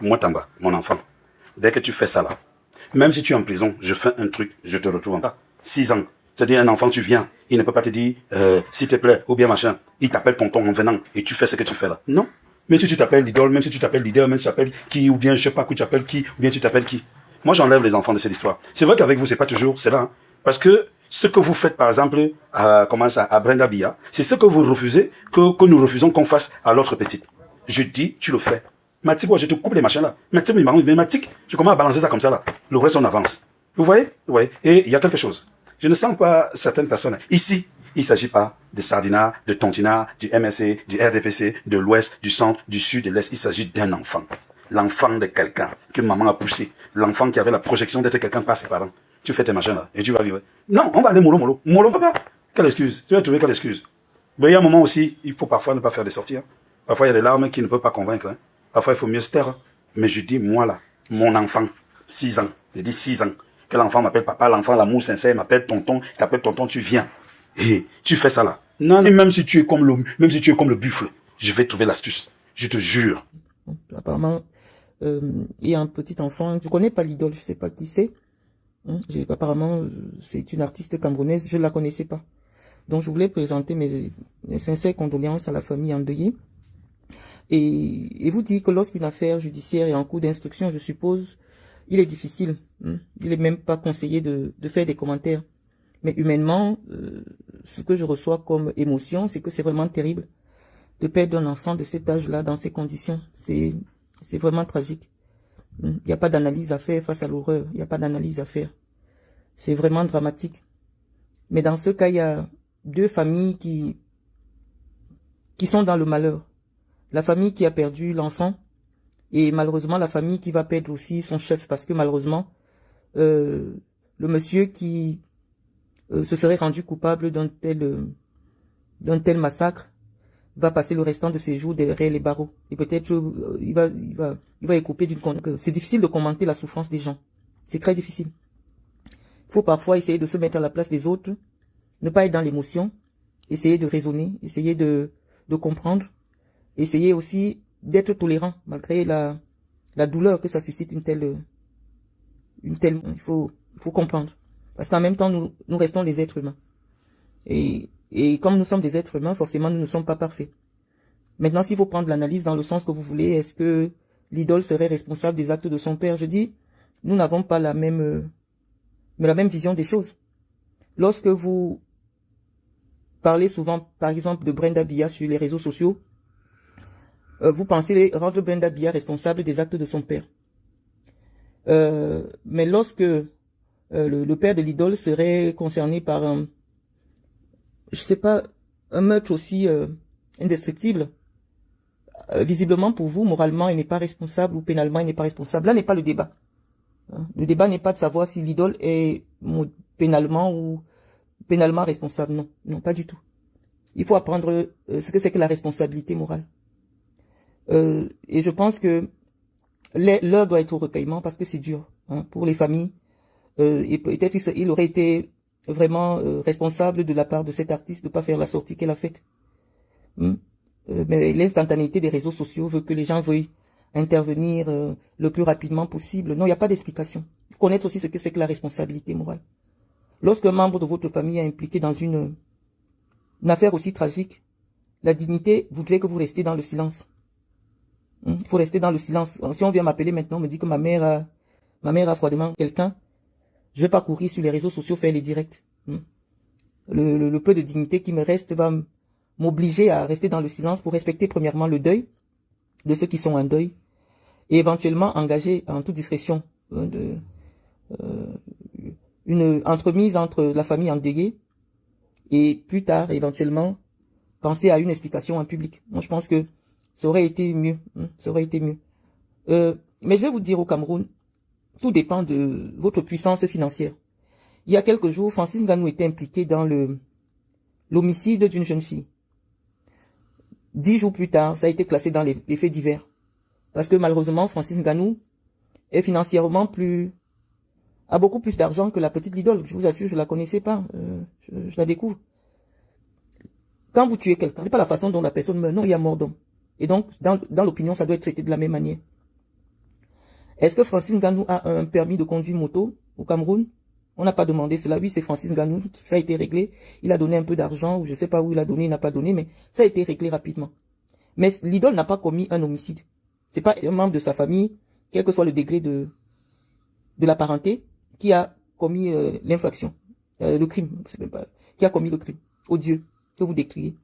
moi Tamba, mon enfant, dès que tu fais ça là, même si tu es en prison, je fais un truc, je te retrouve en bas. 6 ans. C'est-à-dire un enfant, tu viens, il ne peut pas te dire, s'il te plaît, ou bien machin. Il t'appelle tonton en venant, et tu fais ce que tu fais là. Non. Même si tu t'appelles l'idole, même si tu t'appelles leader, même si tu t'appelles qui, ou bien je sais pas qui tu t'appelles qui, ou bien tu t'appelles qui. Moi, j'enlève les enfants de cette histoire. C'est vrai qu'avec vous, c'est pas toujours cela, hein. Parce que ce que vous faites, par exemple, à Brenda Bia, c'est ce que vous refusez, que nous refusons qu'on fasse à l'autre petite. Je dis, tu le fais. Matic, je te coupe les machins là. Matic, je commence à balancer ça comme ça là. Le reste, on avance. Vous voyez? Oui. Et il y a quelque chose. Je ne sens pas certaines personnes. Ici, il ne s'agit pas de Sardina, de Tontina, du MSC, du RDPC, de l'Ouest, du Centre, du Sud, de l'Est. Il s'agit d'un enfant. L'enfant de quelqu'un que maman a poussé. L'enfant qui avait la projection d'être quelqu'un par ses parents. Tu fais tes machins là et tu vas vivre. Non, on va aller mollo. Mollo, papa. Quelle excuse? Tu vas trouver quelle excuse? Mais il y a un moment aussi, il faut parfois ne pas faire des sorties. Hein. Parfois, il y a des larmes qui ne peuvent pas convaincre. Hein. Parfois, il faut mieux se taire. Mais je dis, moi là, mon enfant, 6 ans. Je dis 6 ans. Que l'enfant m'appelle papa, l'enfant, l'amour sincère, m'appelle tonton, t'appelle tonton, tu viens. Et tu fais ça là. Non, et même si tu es comme le buffle, je vais trouver l'astuce. Je te jure. Apparemment, il y a un petit enfant, je connais pas l'idole, je sais pas qui c'est. Apparemment, c'est une artiste camerounaise, je la connaissais pas. Donc, je voulais présenter mes sincères condoléances à la famille endeuillée. Et vous dire que lorsqu'une affaire judiciaire est en cours d'instruction, je suppose, il est difficile. Il est même pas conseillé de faire des commentaires. Mais humainement, ce que je reçois comme émotion, c'est que c'est vraiment terrible de perdre un enfant de cet âge-là dans ces conditions. C'est vraiment tragique. Il n'y a pas d'analyse à faire face à l'horreur. Il n'y a pas d'analyse à faire. C'est vraiment dramatique. Mais dans ce cas, il y a deux familles qui sont dans le malheur. La famille qui a perdu l'enfant et malheureusement la famille qui va perdre aussi son chef parce que malheureusement le monsieur qui se serait rendu coupable d'un tel massacre va passer le restant de ses jours derrière les barreaux et peut-être il va écouper d'une. C'est difficile de commenter la souffrance des gens. C'est très difficile. Il faut parfois essayer de se mettre à la place des autres, ne pas être dans l'émotion, essayer de raisonner, essayer de comprendre. Essayer aussi d'être tolérant malgré la douleur que ça suscite une telle il faut comprendre parce qu'en même temps nous restons des êtres humains et comme nous sommes des êtres humains forcément nous ne sommes pas parfaits. Maintenant s'il faut prendre l'analyse dans le sens que vous voulez, est-ce que l'idole serait responsable des actes de son père? Je dis nous n'avons pas la même vision des choses. Lorsque vous parlez souvent par exemple de Brenda Bia sur les réseaux sociaux, vous pensez rendre Brenda Bia responsable des actes de son père. Mais lorsque le père de l'idole serait concerné par un meurtre aussi indestructible, visiblement pour vous, moralement, il n'est pas responsable ou pénalement, il n'est pas responsable. Là n'est pas le débat. Le débat n'est pas de savoir si l'idole est pénalement responsable. Non, non, pas du tout. Il faut apprendre ce que c'est que la responsabilité morale. Et je pense que l'heure doit être au recueillement parce que c'est dur pour les familles. Et peut-être il aurait été vraiment responsable de la part de cet artiste de ne pas faire la sortie qu'elle a faite. Mais l'instantanéité des réseaux sociaux veut que les gens veuillent intervenir le plus rapidement possible. Non, il n'y a pas d'explication. Il faut connaître aussi ce que c'est que la responsabilité morale. Lorsqu'un membre de votre famille est impliqué dans une affaire aussi tragique, la dignité voudrait que vous restiez dans le silence. Il faut rester dans le silence. Si on vient m'appeler maintenant, on me dit que ma mère a froidement quelqu'un, je vais pas courir sur les réseaux sociaux faire les directs. Le peu de dignité qui me reste va m'obliger à rester dans le silence pour respecter premièrement le deuil de ceux qui sont en deuil et éventuellement engager en toute discrétion une entremise entre la famille endeuillée et plus tard éventuellement penser à une explication en public. Moi je pense que ça aurait été mieux. Ça aurait été mieux. Mais je vais vous dire au Cameroun, tout dépend de votre puissance financière. Il y a quelques jours, Francis Ngannou était impliqué dans l'homicide d'une jeune fille. 10 jours plus tard, ça a été classé dans les faits divers. Parce que malheureusement, Francis Ngannou est financièrement a beaucoup plus d'argent que la petite Lidole. Je vous assure, je la connaissais pas. Je la découvre. Quand vous tuez quelqu'un, ce n'est pas la façon dont la personne meurt. Non, il y a mort d'homme. Et donc, dans l'opinion, ça doit être traité de la même manière. Est-ce que Francis Ngannou a un permis de conduire moto au Cameroun? On n'a pas demandé cela. Oui, c'est Francis Ngannou, ça a été réglé. Il a donné un peu d'argent, ou je sais pas où il a donné, il n'a pas donné, mais ça a été réglé rapidement. Mais l'idole n'a pas commis un homicide. C'est pas un membre de sa famille, quel que soit le degré de la parenté, qui a commis l'infraction, le crime, c'est même pas, qui a commis le crime, odieux, que vous décriez.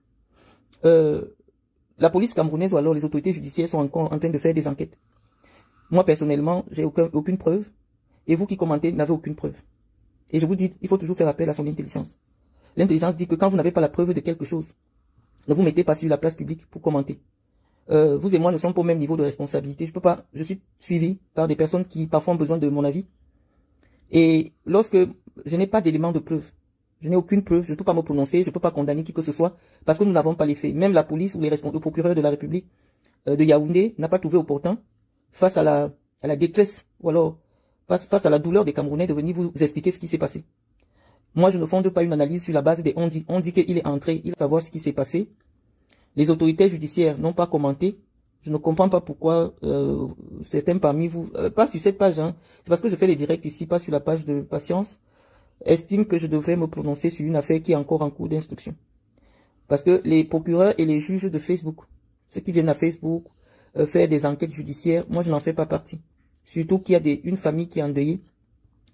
La police camerounaise ou alors les autorités judiciaires sont encore en train de faire des enquêtes. Moi, personnellement, j'ai aucune preuve. Et vous qui commentez n'avez aucune preuve. Et je vous dis, il faut toujours faire appel à son intelligence. L'intelligence dit que quand vous n'avez pas la preuve de quelque chose, ne vous mettez pas sur la place publique pour commenter. Vous et moi ne sommes pas au même niveau de responsabilité. Je suis suivi par des personnes qui parfois ont besoin de mon avis. Et lorsque je n'ai pas d'éléments de preuve, je n'ai aucune preuve, je ne peux pas me prononcer, je ne peux pas condamner qui que ce soit, parce que nous n'avons pas les faits. Même la police ou le procureur de la République de Yaoundé n'a pas trouvé opportun, face à la détresse, ou alors face à la douleur des Camerounais, de venir vous expliquer ce qui s'est passé. Moi, je ne fonde pas une analyse sur la base des on dit. On dit qu'il est entré, il va savoir ce qui s'est passé. Les autorités judiciaires n'ont pas commenté. Je ne comprends pas pourquoi certains parmi vous, pas sur cette page, hein, c'est parce que je fais les directs ici, pas sur la page de Patience, estiment que je devrais me prononcer sur une affaire qui est encore en cours d'instruction. Parce que les procureurs et les juges de Facebook, ceux qui viennent à Facebook faire des enquêtes judiciaires, moi je n'en fais pas partie. Surtout qu'il y a une famille qui est endeuillée,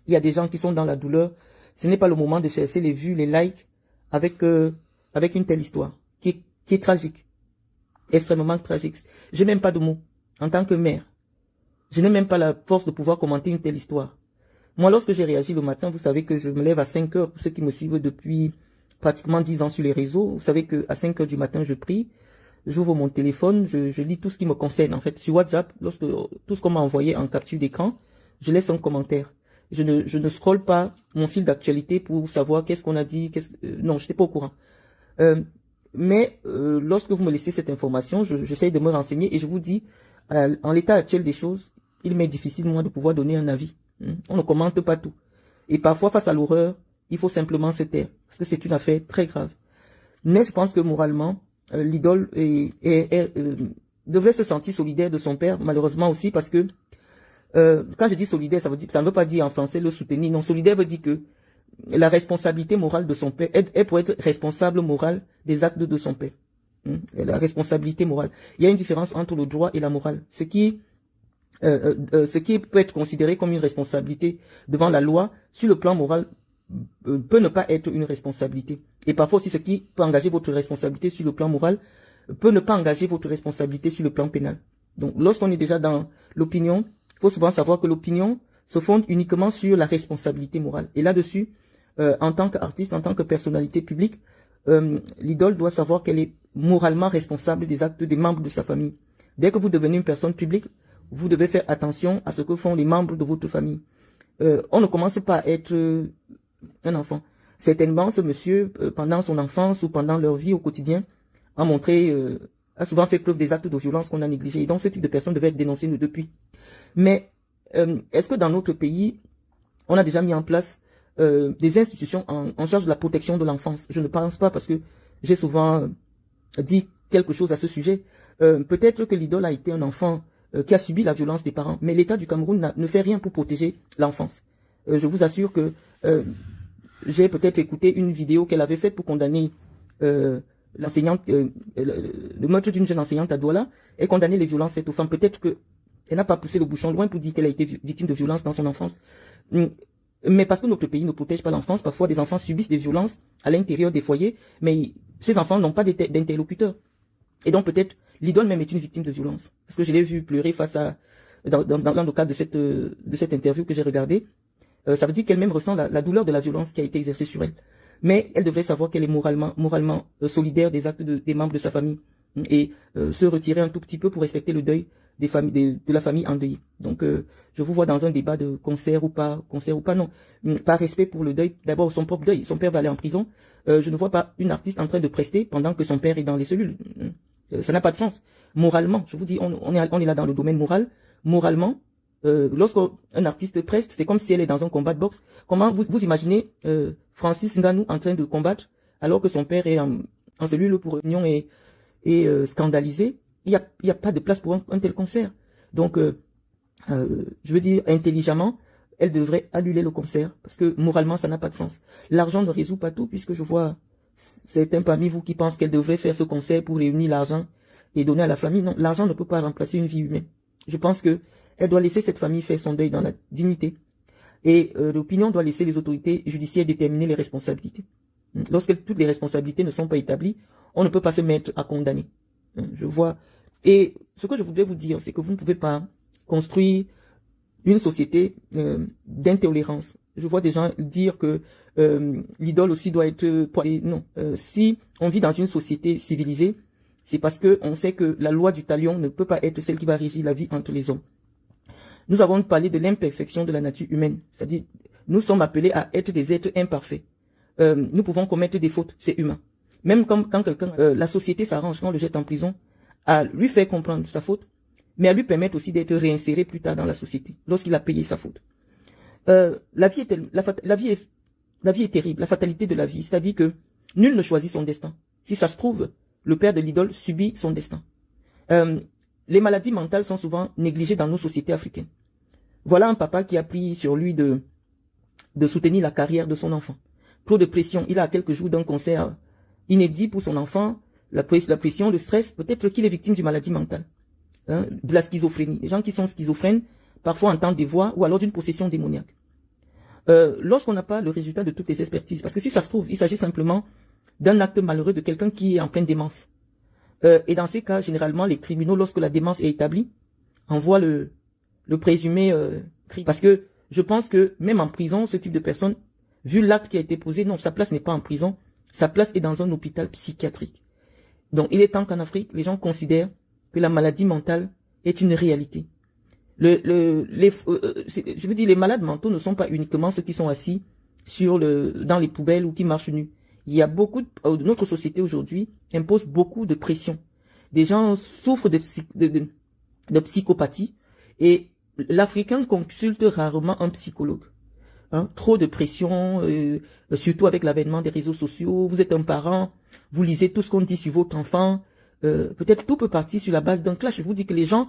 il y a des gens qui sont dans la douleur. Ce n'est pas le moment de chercher les vues, les likes avec une telle histoire qui est tragique, extrêmement tragique. Je n'ai même pas de mots en tant que mère. Je n'ai même pas la force de pouvoir commenter une telle histoire. Moi, lorsque j'ai réagi le matin, vous savez que je me lève à 5 heures, pour ceux qui me suivent depuis pratiquement 10 ans sur les réseaux. Vous savez que à 5 heures du matin, je prie, j'ouvre mon téléphone, je lis tout ce qui me concerne. En fait, sur WhatsApp, lorsque tout ce qu'on m'a envoyé en capture d'écran, je laisse un commentaire. Je ne scrolle pas mon fil d'actualité pour savoir qu'est-ce qu'on a dit, non, je n'étais pas au courant. Mais lorsque vous me laissez cette information, j'essaye de me renseigner et je vous dis, en l'état actuel des choses, il m'est difficile, moi, de pouvoir donner un avis. On ne commente pas tout. Et parfois, face à l'horreur, il faut simplement se taire, parce que c'est une affaire très grave. Mais je pense que moralement, l'idole devrait se sentir solidaire de son père, malheureusement aussi, parce que quand je dis solidaire, ça ne veut pas dire en français le soutenir. Non, solidaire veut dire que la responsabilité morale de son père est pour être responsable moral des actes de son père. La responsabilité morale. Il y a une différence entre le droit et la morale. Ce qui peut être considéré comme une responsabilité devant la loi, sur le plan moral, peut ne pas être une responsabilité. Et parfois aussi, ce qui peut engager votre responsabilité sur le plan moral, peut ne pas engager votre responsabilité sur le plan pénal. Donc, lorsqu'on est déjà dans l'opinion, il faut souvent savoir que l'opinion se fonde uniquement sur la responsabilité morale. Et là-dessus, en tant qu'artiste, en tant que personnalité publique, l'idole doit savoir qu'elle est moralement responsable des actes des membres de sa famille. Dès que vous devenez une personne publique, vous devez faire attention à ce que font les membres de votre famille. On ne commence pas à être un enfant. Certainement, ce monsieur, pendant son enfance ou pendant leur vie au quotidien, a souvent fait preuve des actes de violence qu'on a négligés. Et donc, ce type de personne devait être dénoncé depuis. Mais est-ce que dans notre pays, on a déjà mis en place des institutions en charge de la protection de l'enfance? Je ne pense pas, parce que j'ai souvent dit quelque chose à ce sujet. Peut-être que l'idole a été un enfant qui a subi la violence des parents, mais l'État du Cameroun ne fait rien pour protéger l'enfance. Je vous assure que j'ai peut-être écouté une vidéo qu'elle avait faite pour condamner l'enseignante, le meurtre d'une jeune enseignante à Douala, et condamner les violences faites aux femmes. Peut-être que elle n'a pas poussé le bouchon loin pour dire qu'elle a été victime de violences dans son enfance. Mais parce que notre pays ne protège pas l'enfance, parfois des enfants subissent des violences à l'intérieur des foyers, mais ces enfants n'ont pas d'interlocuteurs. Et donc peut-être l'idole même est une victime de violence. Parce que je l'ai vu pleurer dans le cadre de cette interview que j'ai regardée. Ça veut dire qu'elle-même ressent la douleur de la violence qui a été exercée sur elle. Mais elle devrait savoir qu'elle est moralement solidaire des actes des membres de sa famille. Et se retirer un tout petit peu pour respecter le deuil de la famille endeuillée. Donc je vous vois dans un débat de concert ou pas non. Par respect pour le deuil, d'abord son propre deuil. Son père va aller en prison. Je ne vois pas une artiste en train de prester pendant que son père est dans les cellules. Ça n'a pas de sens. Moralement, je vous dis, on est là dans le domaine moral. Moralement, lorsqu'un artiste preste, c'est comme si elle est dans un combat de boxe. Comment vous imaginez Francis Ngannou en train de combattre alors que son père est en cellule pour réunion et scandalisé? Il y a pas de place pour un tel concert. Donc je veux dire intelligemment, elle devrait annuler le concert, parce que moralement, ça n'a pas de sens. L'argent ne résout pas tout, puisque je vois certains parmi vous qui pensent qu'elle devrait faire ce concert pour réunir l'argent et donner à la famille. Non, l'argent ne peut pas remplacer une vie humaine. Je pense que elle doit laisser cette famille faire son deuil dans la dignité. Et l'opinion doit laisser les autorités judiciaires déterminer les responsabilités. Lorsque toutes les responsabilités ne sont pas établies, on ne peut pas se mettre à condamner. Je vois. Et ce que je voudrais vous dire, c'est que vous ne pouvez pas construire une société d'intolérance. Je vois des gens dire que l'idole aussi doit être... Non, si on vit dans une société civilisée, c'est parce que on sait que la loi du talion ne peut pas être celle qui va régir la vie entre les hommes. Nous avons parlé de l'imperfection de la nature humaine, c'est-à-dire nous sommes appelés à être des êtres imparfaits. Nous pouvons commettre des fautes, c'est humain. Même quand quelqu'un, la société s'arrange, quand on le jette en prison, à lui faire comprendre sa faute, mais à lui permettre aussi d'être réinséré plus tard dans la société, lorsqu'il a payé sa faute. La vie est terrible, la fatalité de la vie, c'est-à-dire que nul ne choisit son destin. Si ça se trouve, le père de l'idole subit son destin. Les maladies mentales sont souvent négligées dans nos sociétés africaines. Voilà un papa qui a pris sur lui de soutenir la carrière de son enfant. Trop de pression, il a à quelques jours d'un concert inédit pour son enfant, la pression, le stress, peut-être qu'il est victime d'une maladie mentale, de la schizophrénie. Les gens qui sont schizophrènes, parfois entendent des voix ou alors d'une possession démoniaque. Lorsqu'on n'a pas le résultat de toutes les expertises, parce que si ça se trouve, il s'agit simplement d'un acte malheureux de quelqu'un qui est en pleine démence. Et dans ces cas, généralement, les tribunaux, lorsque la démence est établie, envoient le présumé crime. Parce que je pense que même en prison, ce type de personne, vu l'acte qui a été posé, non, sa place n'est pas en prison, sa place est dans un hôpital psychiatrique. Donc il est temps qu'en Afrique, les gens considèrent que la maladie mentale est une réalité. Je veux dire, les malades mentaux ne sont pas uniquement ceux qui sont assis dans les poubelles ou qui marchent nus. Il y a notre société aujourd'hui impose beaucoup de pression. Des gens souffrent de psychopathie et l'Africain consulte rarement un psychologue. Trop de pression, surtout avec l'avènement des réseaux sociaux. Vous êtes un parent, vous lisez tout ce qu'on dit sur votre enfant. Peut-être tout peut partir sur la base d'un clash. Je vous dis que les gens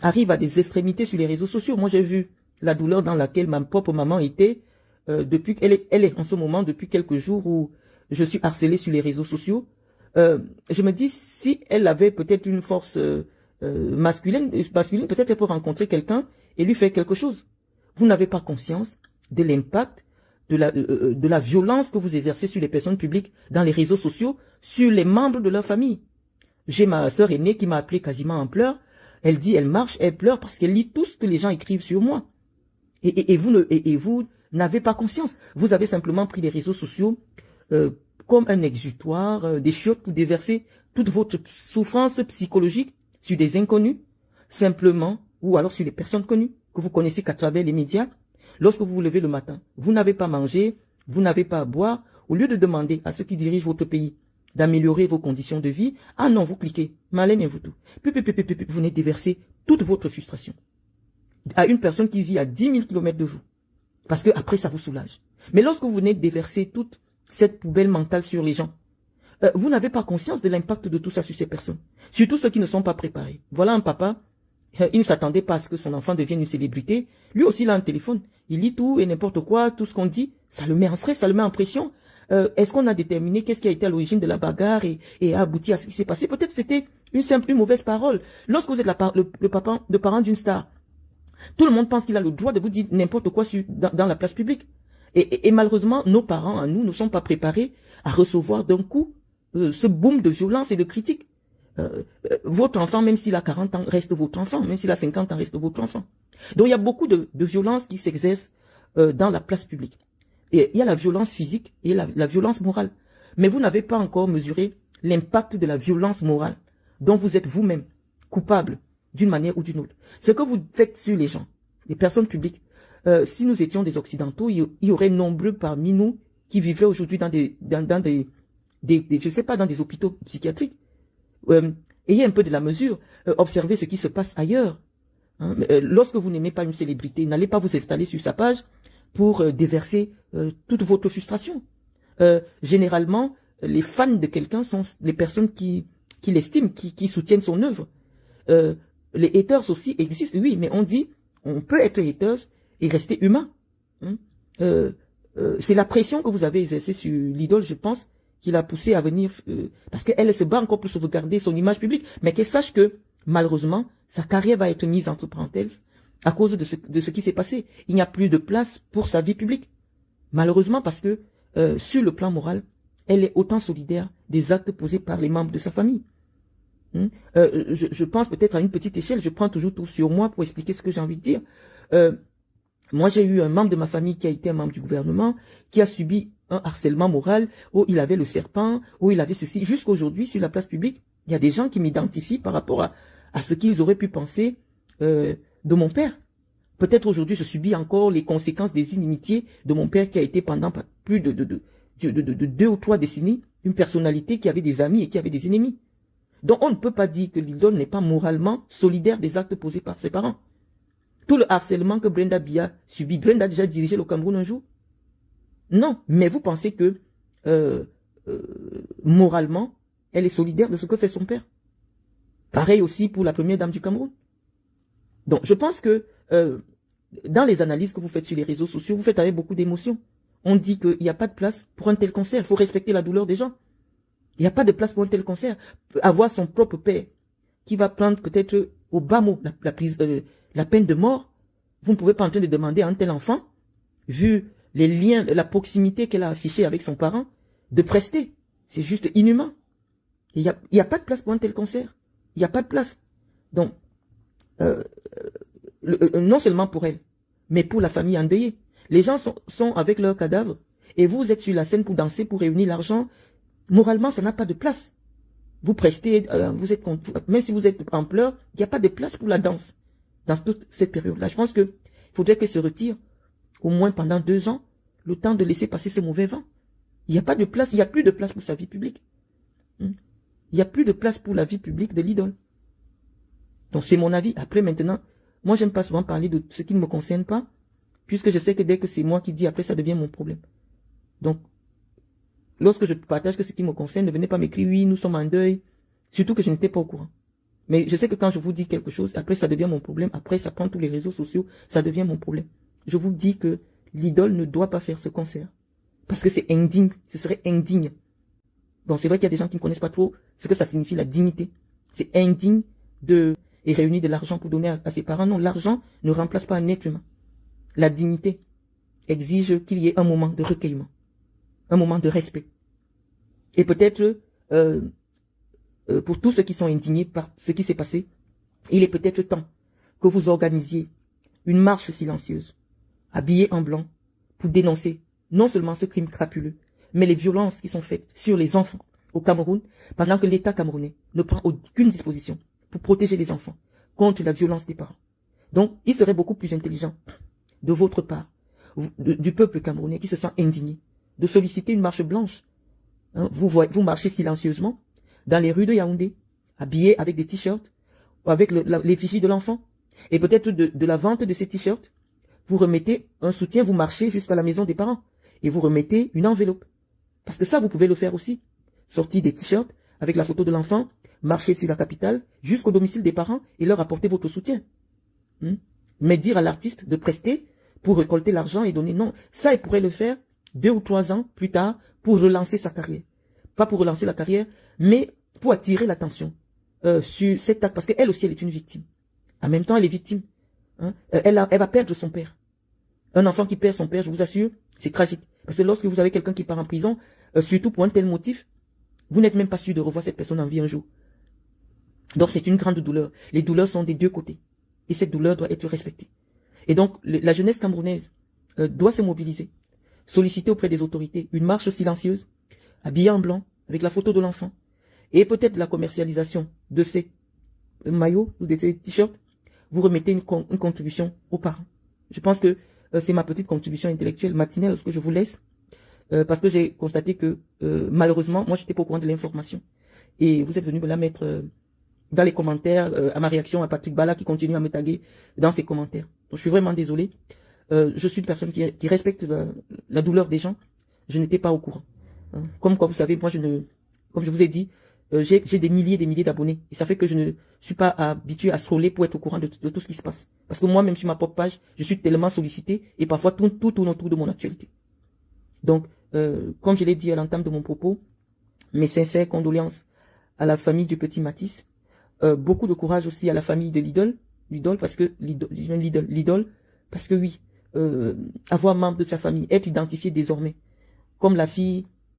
arrivent à des extrémités sur les réseaux sociaux. Moi, j'ai vu la douleur dans laquelle ma propre maman était depuis qu'elle est en ce moment depuis quelques jours où je suis harcelé sur les réseaux sociaux. Je me dis, si elle avait peut-être une force masculine, peut-être elle peut rencontrer quelqu'un et lui faire quelque chose. Vous n'avez pas conscience de l'impact de la violence que vous exercez sur les personnes publiques dans les réseaux sociaux, sur les membres de leur famille. J'ai ma sœur aînée qui m'a appelé quasiment en pleurs. Elle dit, elle marche, elle pleure parce qu'elle lit tout ce que les gens écrivent sur moi. Et vous n'avez pas conscience. Vous avez simplement pris les réseaux sociaux comme un exutoire, des chiottes pour déverser toute votre souffrance psychologique sur des inconnus, simplement, ou alors sur les personnes connues, que vous connaissez qu'à travers les médias. Lorsque vous vous levez le matin, vous n'avez pas mangé, vous n'avez pas à boire, au lieu de demander à ceux qui dirigent votre pays d'améliorer vos conditions de vie, ah non, vous cliquez, malin et vous tout. Puis, vous venez déverser toute votre frustration à une personne qui vit à 10 000 km de vous. Parce que après ça vous soulage. Mais lorsque vous venez déverser toute cette poubelle mentale sur les gens, vous n'avez pas conscience de l'impact de tout ça sur ces personnes. Surtout ceux qui ne sont pas préparés. Voilà un papa, il ne s'attendait pas à ce que son enfant devienne une célébrité. Lui aussi, il a un téléphone. Il lit tout et n'importe quoi, tout ce qu'on dit. Ça le met en stress, ça le met en pression. Est-ce qu'on a déterminé qu'est-ce qui a été à l'origine de la bagarre et a abouti à ce qui s'est passé? Peut-être c'était une mauvaise parole. Lorsque vous êtes le parent d'une star, tout le monde pense qu'il a le droit de vous dire n'importe quoi dans la place publique. Et malheureusement, nos parents, à nous, ne sont pas préparés à recevoir d'un coup ce boom de violence et de critique. Votre enfant, même s'il a 40 ans, reste votre enfant. Même s'il a 50 ans, reste votre enfant. Donc il y a beaucoup de violence qui s'exerce dans la place publique. Et il y a la violence physique et la violence morale. Mais vous n'avez pas encore mesuré l'impact de la violence morale dont vous êtes vous-même coupable d'une manière ou d'une autre. Ce que vous faites sur les gens, les personnes publiques, si nous étions des Occidentaux, il y aurait nombreux parmi nous qui vivraient aujourd'hui dans je sais pas, dans des hôpitaux psychiatriques. Ayez un peu de la mesure, observez ce qui se passe ailleurs. Lorsque vous n'aimez pas une célébrité, n'allez pas vous installer sur sa page pour déverser toute votre frustration. Généralement, les fans de quelqu'un sont les personnes qui l'estiment, qui soutiennent son œuvre. Les haters aussi existent, oui, mais on dit on peut être haters et rester humain. Hein. C'est la pression que vous avez exercée sur l'idole, je pense, qui l'a poussée à venir, parce qu'elle se bat encore pour sauvegarder son image publique, mais qu'elle sache que, malheureusement, sa carrière va être mise entre parenthèses à cause de ce qui s'est passé. Il n'y a plus de place pour sa vie publique. Malheureusement, parce que, sur le plan moral, elle est autant solidaire des actes posés par les membres de sa famille. Je pense peut-être à une petite échelle, je prends toujours tout sur moi pour expliquer ce que j'ai envie de dire. Moi, j'ai eu un membre de ma famille qui a été un membre du gouvernement, qui a subi un harcèlement moral, où il avait le serpent, où il avait ceci. Jusqu'aujourd'hui, sur la place publique, il y a des gens qui m'identifient par rapport à ce qu'ils auraient pu penser de mon père. Peut-être aujourd'hui, je subis encore les conséquences des inimitiés de mon père qui a été pendant plus de 2 ou 3 décennies une personnalité qui avait des amis et qui avait des ennemis. Donc, on ne peut pas dire que l'idole n'est pas moralement solidaire des actes posés par ses parents. Tout le harcèlement que Brenda Biya subit, Brenda a déjà dirigé le Cameroun un jour? Non, mais vous pensez que moralement, elle est solidaire de ce que fait son père. Pareil aussi pour la première dame du Cameroun. Donc, je pense que dans les analyses que vous faites sur les réseaux sociaux, vous faites avec beaucoup d'émotion. On dit qu'il n'y a pas de place pour un tel concert. Il faut respecter la douleur des gens. Il n'y a pas de place pour un tel concert. Avoir son propre père qui va prendre peut-être au bas mot la peine de mort, vous ne pouvez pas en train de demander à un tel enfant, vu les liens, la proximité qu'elle a affichée avec son parent, de prester. C'est juste inhumain. Il n'y a pas de place pour un tel concert. Il n'y a pas de place. Donc, non seulement pour elle, mais pour la famille endeuillée. Les gens sont avec leurs cadavres et vous êtes sur la scène pour danser, pour réunir l'argent. Moralement, ça n'a pas de place. Vous prestez, même si vous êtes en pleurs, il n'y a pas de place pour la danse dans toute cette période-là. Je pense qu'il faudrait qu'elle se retire au moins pendant 2 ans, le temps de laisser passer ce mauvais vent. Il n'y a pas de place, il n'y a plus de place pour sa vie publique. Il n'y a plus de place pour la vie publique de l'idole. Donc c'est mon avis. Après maintenant, moi j'aime pas souvent parler de ce qui ne me concerne pas, puisque je sais que dès que c'est moi qui dis, après ça devient mon problème. Donc, lorsque je partage que ce qui me concerne, ne venez pas m'écrire, oui, nous sommes en deuil, surtout que je n'étais pas au courant. Mais je sais que quand je vous dis quelque chose, après ça devient mon problème, après ça prend tous les réseaux sociaux, ça devient mon problème. Je vous dis que l'idole ne doit pas faire ce concert. Parce que c'est indigne, ce serait indigne. Donc c'est vrai qu'il y a des gens qui ne connaissent pas trop ce que ça signifie la dignité. C'est indigne et réunir de l'argent pour donner à ses parents. Non, l'argent ne remplace pas un être humain. La dignité exige qu'il y ait un moment de recueillement, un moment de respect. Et peut-être, pour tous ceux qui sont indignés par ce qui s'est passé, il est peut-être temps que vous organisiez une marche silencieuse, habillée en blanc, pour dénoncer non seulement ce crime crapuleux, mais les violences qui sont faites sur les enfants au Cameroun, pendant que l'État camerounais ne prend aucune disposition pour protéger les enfants contre la violence des parents. Donc, il serait beaucoup plus intelligent de votre part, du peuple camerounais qui se sent indigné, de solliciter une marche blanche. Hein, vous marchez silencieusement dans les rues de Yaoundé, habillés avec des t-shirts, avec l'effigie de l'enfant, et peut-être de la vente de ces t-shirts, vous remettez un soutien, vous marchez jusqu'à la maison des parents, et vous remettez une enveloppe. Parce que ça, vous pouvez le faire aussi. Sortir des t-shirts avec la photo de l'enfant, marcher sur la capitale, jusqu'au domicile des parents, et leur apporter votre soutien. Mais dire à l'artiste de prester pour récolter l'argent et donner, non. Ça, il pourrait le faire 2 ou 3 ans plus tard pour relancer sa carrière. Pas pour relancer la carrière, mais pour attirer l'attention sur cet acte. Parce qu'elle aussi, elle est une victime. En même temps, elle est victime. Hein? Elle va perdre son père. Un enfant qui perd son père, je vous assure, c'est tragique. Parce que lorsque vous avez quelqu'un qui part en prison, surtout pour un tel motif, vous n'êtes même pas sûr de revoir cette personne en vie un jour. Donc c'est une grande douleur. Les douleurs sont des 2 côtés. Et cette douleur doit être respectée. Et donc, la jeunesse camerounaise doit se mobiliser, solliciter auprès des autorités une marche silencieuse, habillée en blanc, avec la photo de l'enfant, et peut-être la commercialisation de ces maillots ou de ces t-shirts, vous remettez une contribution aux parents. Je pense que c'est ma petite contribution intellectuelle matinale que je vous laisse, parce que j'ai constaté que, malheureusement, moi, j'étais pas au courant de l'information. Et vous êtes venu me la mettre dans les commentaires, à ma réaction à Patrick Bala qui continue à me taguer dans ses commentaires. Donc, je suis vraiment désolé. Je suis une personne qui respecte la douleur des gens. Je n'étais pas au courant. Hein. Comme quoi, vous savez, moi, comme je vous ai dit, j'ai des milliers d'abonnés. Et ça fait que je ne suis pas habitué à scroller pour être au courant de tout ce qui se passe. Parce que moi-même, sur ma propre page, je suis tellement sollicité et parfois tout tourne autour de mon actualité. Donc, comme je l'ai dit à l'entame de mon propos, mes sincères condoléances à la famille du petit Matisse. Beaucoup de courage aussi à la famille de l'idole, parce que l'idole, parce que oui, avoir membre de sa famille, être identifié désormais comme la fille